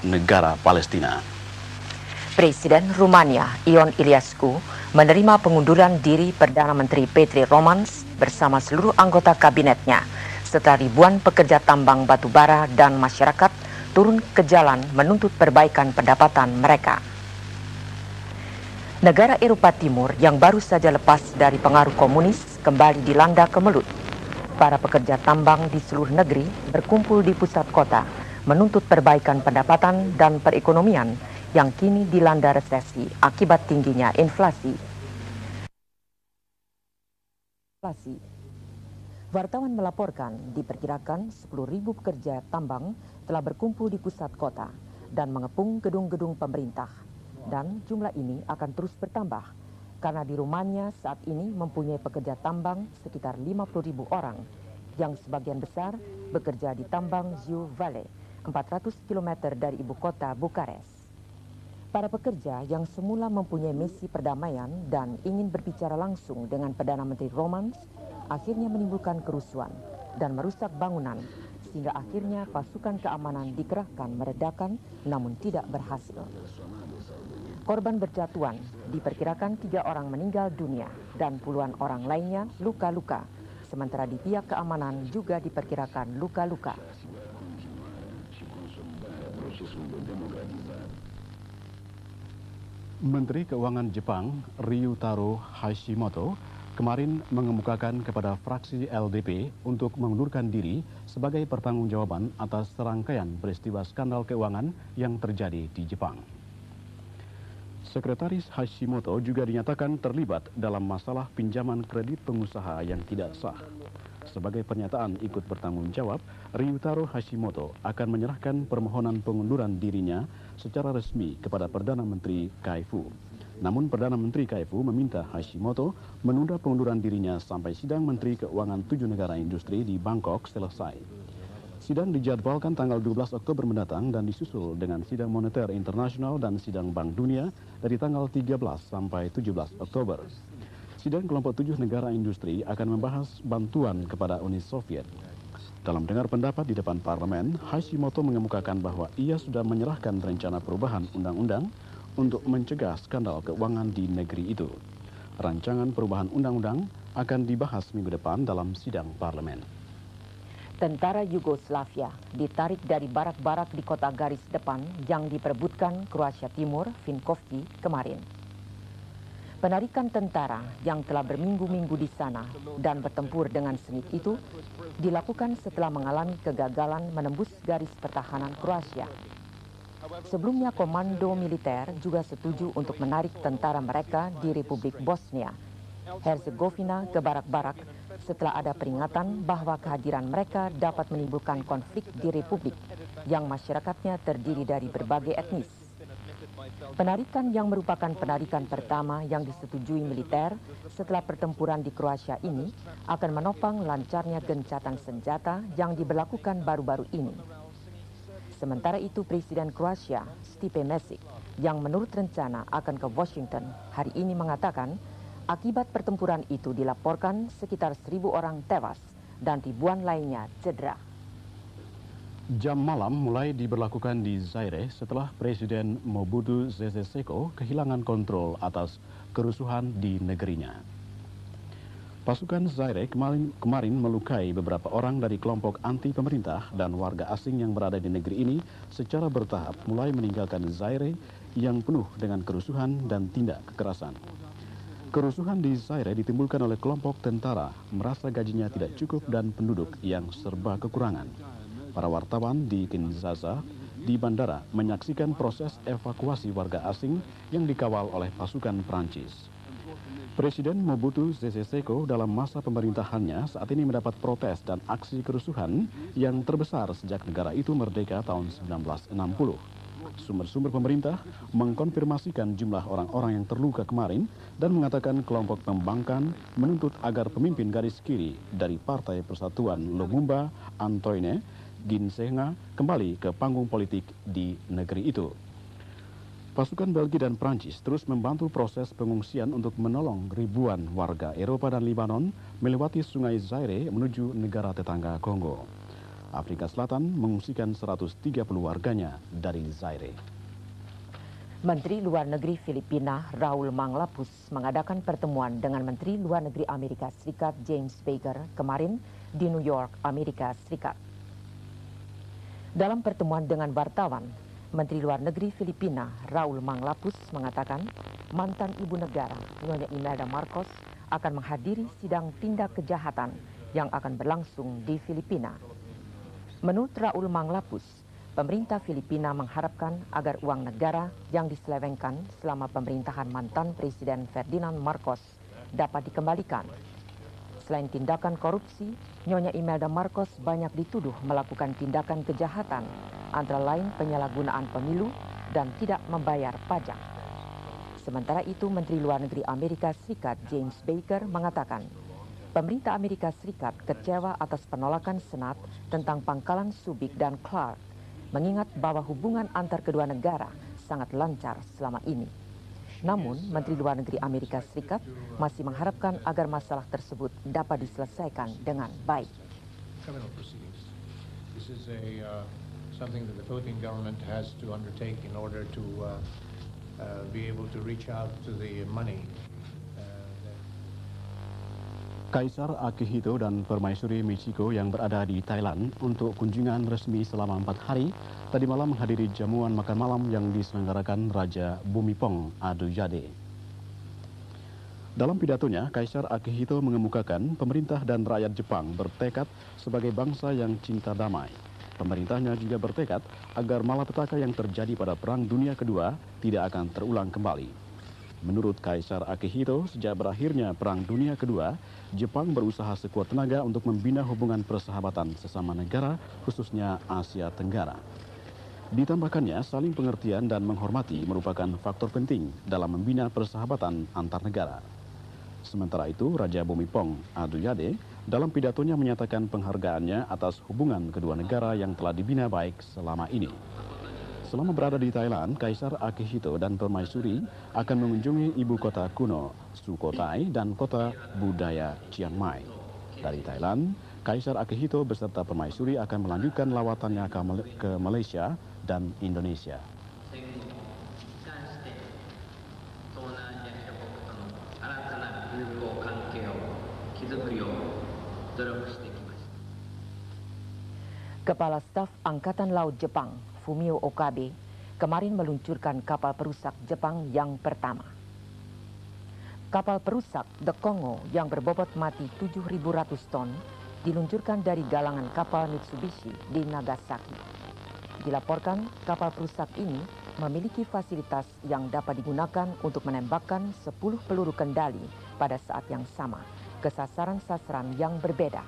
negara Palestina. Presiden Rumania Ion Iliescu menerima pengunduran diri Perdana Menteri Petri Romans bersama seluruh anggota kabinetnya setelah ribuan pekerja tambang batubara dan masyarakat turun ke jalan menuntut perbaikan pendapatan mereka. Negara Eropa Timur yang baru saja lepas dari pengaruh komunis kembali dilanda kemelut. Para pekerja tambang di seluruh negeri berkumpul di pusat kota menuntut perbaikan pendapatan dan perekonomian yang kini dilanda resesi akibat tingginya inflasi. Wartawan melaporkan diperkirakan 10.000 pekerja tambang telah berkumpul di pusat kota dan mengepung gedung-gedung pemerintah. Dan jumlah ini akan terus bertambah karena di Rumania saat ini mempunyai pekerja tambang sekitar 50.000 orang yang sebagian besar bekerja di tambang Jiu Valley, 400 km dari ibu kota Bukares. Para pekerja yang semula mempunyai misi perdamaian dan ingin berbicara langsung dengan Perdana Menteri Romans akhirnya menimbulkan kerusuhan dan merusak bangunan sehingga akhirnya pasukan keamanan dikerahkan meredakan namun tidak berhasil. Korban berjatuhan diperkirakan 3 orang meninggal dunia dan puluhan orang lainnya luka-luka. Sementara di pihak keamanan juga diperkirakan luka-luka. Menteri Keuangan Jepang, Ryutaro Hashimoto, kemarin mengemukakan kepada fraksi LDP untuk mengundurkan diri sebagai pertanggungjawaban atas serangkaian peristiwa skandal keuangan yang terjadi di Jepang. Sekretaris Hashimoto juga dinyatakan terlibat dalam masalah pinjaman kredit pengusaha yang tidak sah. Sebagai pernyataan ikut bertanggung jawab, Ryutaro Hashimoto akan menyerahkan permohonan pengunduran dirinya secara resmi kepada Perdana Menteri Kaifu. Namun Perdana Menteri Kaifu meminta Hashimoto menunda pengunduran dirinya sampai sidang Menteri Keuangan 7 negara industri di Bangkok selesai. Sidang dijadwalkan tanggal 12 Oktober mendatang dan disusul dengan sidang moneter internasional dan sidang Bank Dunia dari tanggal 13 sampai 17 Oktober. Sidang kelompok 7 negara industri akan membahas bantuan kepada Uni Soviet. Dalam dengar pendapat di depan parlemen, Hashimoto mengemukakan bahwa ia sudah menyerahkan rencana perubahan undang-undang untuk mencegah skandal keuangan di negeri itu. Rancangan perubahan undang-undang akan dibahas minggu depan dalam sidang parlemen. Tentara Yugoslavia ditarik dari barak-barak di kota garis depan yang diperebutkan Kroasia Timur, Vinkovci, kemarin. Penarikan tentara yang telah berminggu-minggu di sana dan bertempur dengan sengit itu dilakukan setelah mengalami kegagalan menembus garis pertahanan Kroasia. Sebelumnya komando militer juga setuju untuk menarik tentara mereka di Republik Bosnia Herzegovina ke barak-barak setelah ada peringatan bahwa kehadiran mereka dapat menimbulkan konflik di Republik yang masyarakatnya terdiri dari berbagai etnis. Penarikan yang merupakan penarikan pertama yang disetujui militer setelah pertempuran di Kroasia ini akan menopang lancarnya gencatan senjata yang diberlakukan baru-baru ini. Sementara itu Presiden Kroasia, Stipe Mesic, yang menurut rencana akan ke Washington hari ini mengatakan akibat pertempuran itu dilaporkan sekitar 1.000 orang tewas dan ribuan lainnya cedera. Jam malam mulai diberlakukan di Zaire setelah Presiden Mobutu Sese Seko kehilangan kontrol atas kerusuhan di negerinya. Pasukan Zaire kemarin melukai beberapa orang dari kelompok anti pemerintah dan warga asing yang berada di negeri ini secara bertahap mulai meninggalkan Zaire yang penuh dengan kerusuhan dan tindak kekerasan. Kerusuhan di Zaire ditimbulkan oleh kelompok tentara merasa gajinya tidak cukup dan penduduk yang serba kekurangan. Para wartawan di Kinshasa di bandara menyaksikan proses evakuasi warga asing yang dikawal oleh pasukan Prancis. Presiden Mobutu Sese Seko dalam masa pemerintahannya saat ini mendapat protes dan aksi kerusuhan yang terbesar sejak negara itu merdeka tahun 1960. Sumber-sumber pemerintah mengkonfirmasikan jumlah orang-orang yang terluka kemarin dan mengatakan kelompok pembangkang menuntut agar pemimpin garis kiri dari Partai Persatuan Lumumba, Antoine Ginsenga, kembali ke panggung politik di negeri itu. Pasukan Belgia dan Prancis terus membantu proses pengungsian untuk menolong ribuan warga Eropa dan Libanon melewati sungai Zaire menuju negara tetangga Kongo. Afrika Selatan mengungsikan 130 warganya dari Zaire. Menteri Luar Negeri Filipina Raul Manglapus mengadakan pertemuan dengan Menteri Luar Negeri Amerika Serikat James Baker kemarin di New York, Amerika Serikat. Dalam pertemuan dengan wartawan, Menteri Luar Negeri Filipina Raul Manglapus mengatakan mantan ibu negara Nyonya Imelda Marcos akan menghadiri sidang tindak kejahatan yang akan berlangsung di Filipina. Menurut Raul Manglapus, pemerintah Filipina mengharapkan agar uang negara yang diselewengkan selama pemerintahan mantan Presiden Ferdinand Marcos dapat dikembalikan. Selain tindakan korupsi, Nyonya Imelda Marcos banyak dituduh melakukan tindakan kejahatan, antara lain penyalahgunaan pemilu dan tidak membayar pajak. Sementara itu, Menteri Luar Negeri Amerika Serikat James Baker mengatakan, pemerintah Amerika Serikat kecewa atas penolakan Senat tentang pangkalan Subic dan Clark, mengingat bahwa hubungan antar kedua negara sangat lancar selama ini. Namun, Menteri Luar Negeri Amerika Serikat masih mengharapkan agar masalah tersebut dapat diselesaikan dengan baik. This is something that the Philippine government has to undertake in order to be able to reach out to the money. Kaisar Akihito dan Permaisuri Michiko yang berada di Thailand untuk kunjungan resmi selama 4 hari tadi malam menghadiri jamuan makan malam yang diselenggarakan Raja Bhumibol Adulyadej. Dalam pidatonya, Kaisar Akihito mengemukakan pemerintah dan rakyat Jepang bertekad sebagai bangsa yang cinta damai. Pemerintahnya juga bertekad agar malapetaka yang terjadi pada Perang Dunia Kedua tidak akan terulang kembali. Menurut Kaisar Akihito, sejak berakhirnya Perang Dunia Kedua, Jepang berusaha sekuat tenaga untuk membina hubungan persahabatan sesama negara, khususnya Asia Tenggara. Ditambahkannya, saling pengertian dan menghormati merupakan faktor penting dalam membina persahabatan antar negara. Sementara itu, Raja Bhumibol Adulyadej dalam pidatonya menyatakan penghargaannya atas hubungan kedua negara yang telah dibina baik selama ini. Selama berada di Thailand, Kaisar Akihito dan Permaisuri akan mengunjungi ibu kota kuno, Sukhothai, dan kota budaya Chiang Mai. Dari Thailand, Kaisar Akihito beserta Permaisuri akan melanjutkan lawatannya ke Malaysia dan Indonesia. Kepala Staf Angkatan Laut Jepang, Fumio Okabe, kemarin meluncurkan kapal perusak Jepang yang pertama. Kapal perusak The Kongo yang berbobot mati 7.100 ton diluncurkan dari galangan kapal Mitsubishi di Nagasaki. Dilaporkan kapal perusak ini memiliki fasilitas yang dapat digunakan untuk menembakkan 10 peluru kendali pada saat yang sama ke sasaran-sasaran yang berbeda.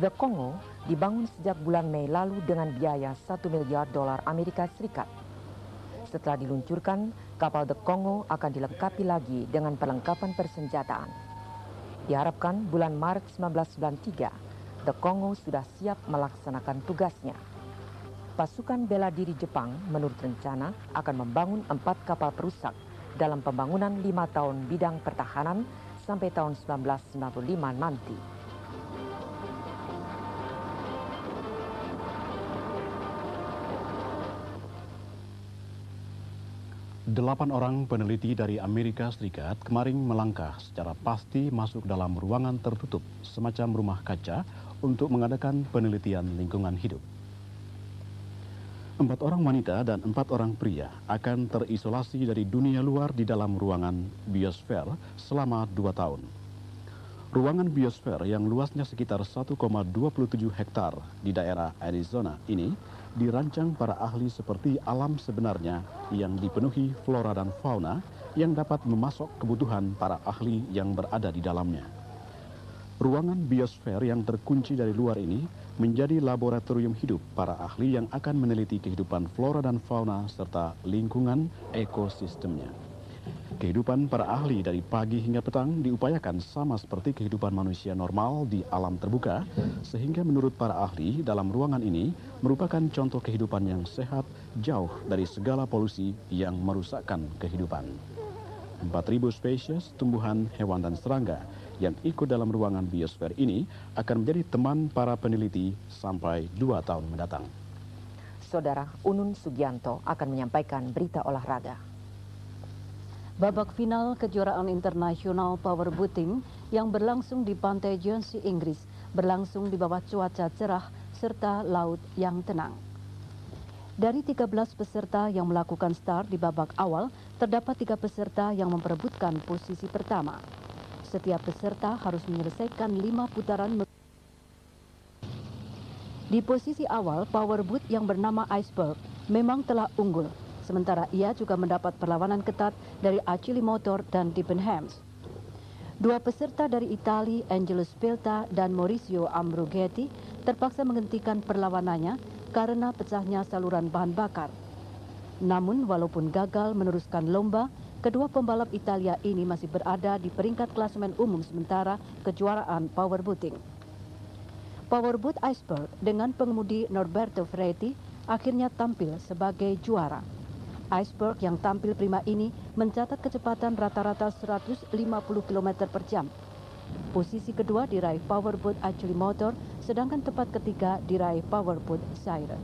The Kongo dibangun sejak bulan Mei lalu dengan biaya $1 miliar Amerika Serikat. Setelah diluncurkan, kapal The Kongo akan dilengkapi lagi dengan perlengkapan persenjataan. Diharapkan bulan Maret 1993, The Kongo sudah siap melaksanakan tugasnya. Pasukan bela diri Jepang menurut rencana akan membangun 4 kapal perusak dalam pembangunan 5 tahun bidang pertahanan sampai tahun 1995 nanti. 8 orang peneliti dari Amerika Serikat kemarin melangkah secara pasti masuk dalam ruangan tertutup semacam rumah kaca untuk mengadakan penelitian lingkungan hidup. 4 orang wanita dan 4 orang pria akan terisolasi dari dunia luar di dalam ruangan biosfer selama 2 tahun. Ruangan biosfer yang luasnya sekitar 1,27 hektar di daerah Arizona ini dirancang para ahli seperti alam sebenarnya yang dipenuhi flora dan fauna yang dapat memasok kebutuhan para ahli yang berada di dalamnya. Ruangan biosfer yang terkunci dari luar ini menjadi laboratorium hidup para ahli yang akan meneliti kehidupan flora dan fauna serta lingkungan ekosistemnya. Kehidupan para ahli dari pagi hingga petang diupayakan sama seperti kehidupan manusia normal di alam terbuka, sehingga menurut para ahli dalam ruangan ini merupakan contoh kehidupan yang sehat jauh dari segala polusi yang merusakkan kehidupan. 4.000 spesies tumbuhan, hewan dan serangga yang ikut dalam ruangan biosfer ini akan menjadi teman para peneliti sampai 2 tahun mendatang. Saudara Unun Sugianto akan menyampaikan berita olahraga. Babak final kejuaraan internasional powerboating yang berlangsung di pantai Guernsey, Inggris, berlangsung di bawah cuaca cerah serta laut yang tenang. Dari 13 peserta yang melakukan start di babak awal, terdapat 3 peserta yang memperebutkan posisi pertama. Setiap peserta harus menyelesaikan 5 putaran. Di posisi awal, powerboat yang bernama Iceberg memang telah unggul, sementara ia juga mendapat perlawanan ketat dari Achille Motor dan Debenhams. 2 peserta dari Italia, Angelo Spelta dan Maurizio Ambroghetti, terpaksa menghentikan perlawanannya karena pecahnya saluran bahan bakar. Namun walaupun gagal meneruskan lomba, kedua pembalap Italia ini masih berada di peringkat klasemen umum sementara kejuaraan powerboating. Powerboat Iceberg dengan pengemudi Norberto Ferretti akhirnya tampil sebagai juara. Iceberg yang tampil prima ini mencatat kecepatan rata-rata 150 km per jam. Posisi kedua diraih powerboat Achille Motor, sedangkan tempat ketiga diraih powerboat Siren.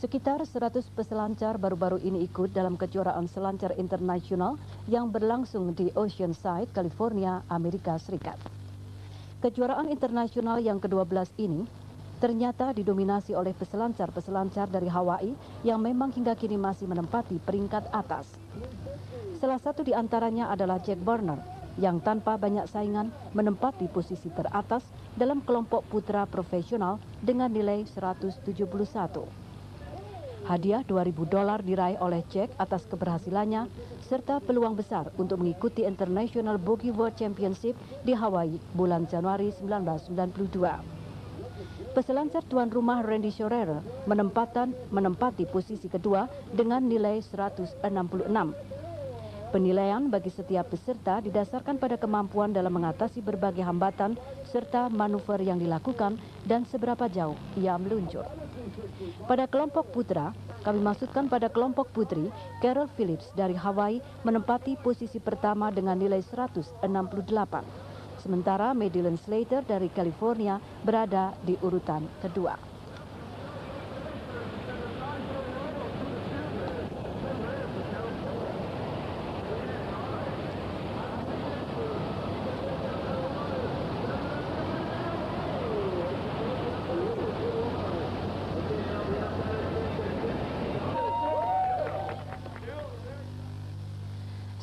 Sekitar 100 peselancar baru-baru ini ikut dalam kejuaraan selancar internasional yang berlangsung di Oceanside, California, Amerika Serikat. Kejuaraan internasional yang ke-12 ini ternyata didominasi oleh peselancar-peselancar dari Hawaii yang memang hingga kini masih menempati peringkat atas. Salah satu di antaranya adalah Jack Burner yang tanpa banyak saingan menempati posisi teratas dalam kelompok putra profesional dengan nilai 171. Hadiah $2.000 diraih oleh Jack atas keberhasilannya serta peluang besar untuk mengikuti International Bogey World Championship di Hawaii bulan Januari 1992. Peselancar tuan rumah Randy Schorer menempati posisi kedua dengan nilai 166. Penilaian bagi setiap peserta didasarkan pada kemampuan dalam mengatasi berbagai hambatan serta manuver yang dilakukan dan seberapa jauh ia meluncur. Pada kelompok putra, kami masukkan pada kelompok putri, Carol Phillips dari Hawaii menempati posisi pertama dengan nilai 168. Sementara Madeline Slater dari California berada di urutan kedua.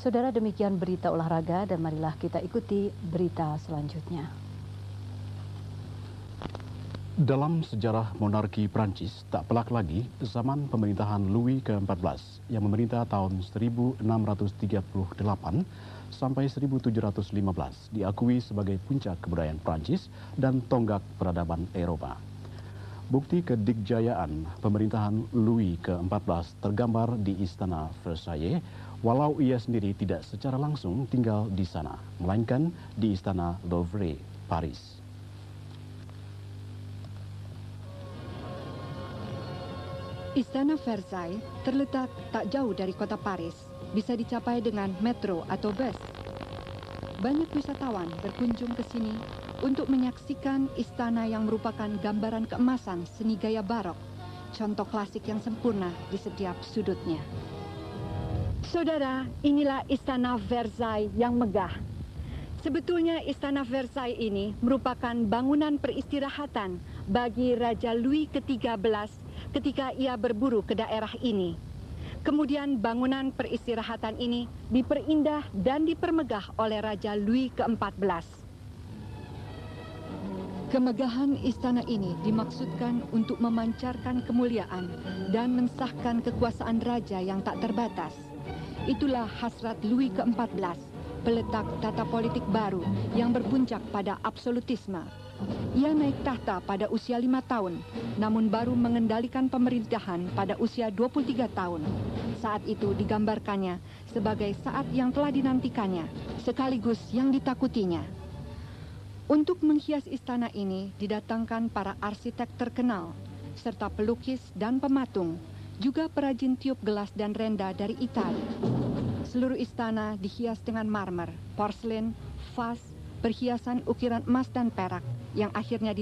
Saudara, demikian berita olahraga dan marilah kita ikuti berita selanjutnya. Dalam sejarah monarki Prancis, tak pelak lagi zaman pemerintahan Louis ke-14 yang memerintah tahun 1638 sampai 1715 diakui sebagai puncak kebudayaan Prancis dan tonggak peradaban Eropa. Bukti kedikjayaan pemerintahan Louis ke-14 tergambar di Istana Versailles, walau ia sendiri tidak secara langsung tinggal di sana, melainkan di Istana Louvre, Paris. Istana Versailles terletak tak jauh dari kota Paris, bisa dicapai dengan metro atau bus. Banyak wisatawan berkunjung ke sini untuk menyaksikan istana yang merupakan gambaran keemasan seni gaya barok, contoh klasik yang sempurna di setiap sudutnya. Saudara, inilah Istana Versailles yang megah. Sebetulnya Istana Versailles ini merupakan bangunan peristirahatan bagi Raja Louis ke-13 ketika ia berburu ke daerah ini. Kemudian bangunan peristirahatan ini diperindah dan dipermegah oleh Raja Louis ke-14. Kemegahan istana ini dimaksudkan untuk memancarkan kemuliaan dan mensahkan kekuasaan raja yang tak terbatas. Itulah hasrat Louis ke-14, peletak tata politik baru yang berpuncak pada absolutisme. Ia naik tahta pada usia 5 tahun, namun baru mengendalikan pemerintahan pada usia 23 tahun. Saat itu digambarkannya sebagai saat yang telah dinantikannya, sekaligus yang ditakutinya. Untuk menghias istana ini didatangkan para arsitek terkenal, serta pelukis dan pematung, juga perajin tiup gelas dan renda dari Italia. Seluruh istana dihias dengan marmer, porselen, vas, perhiasan ukiran emas dan perak yang akhirnya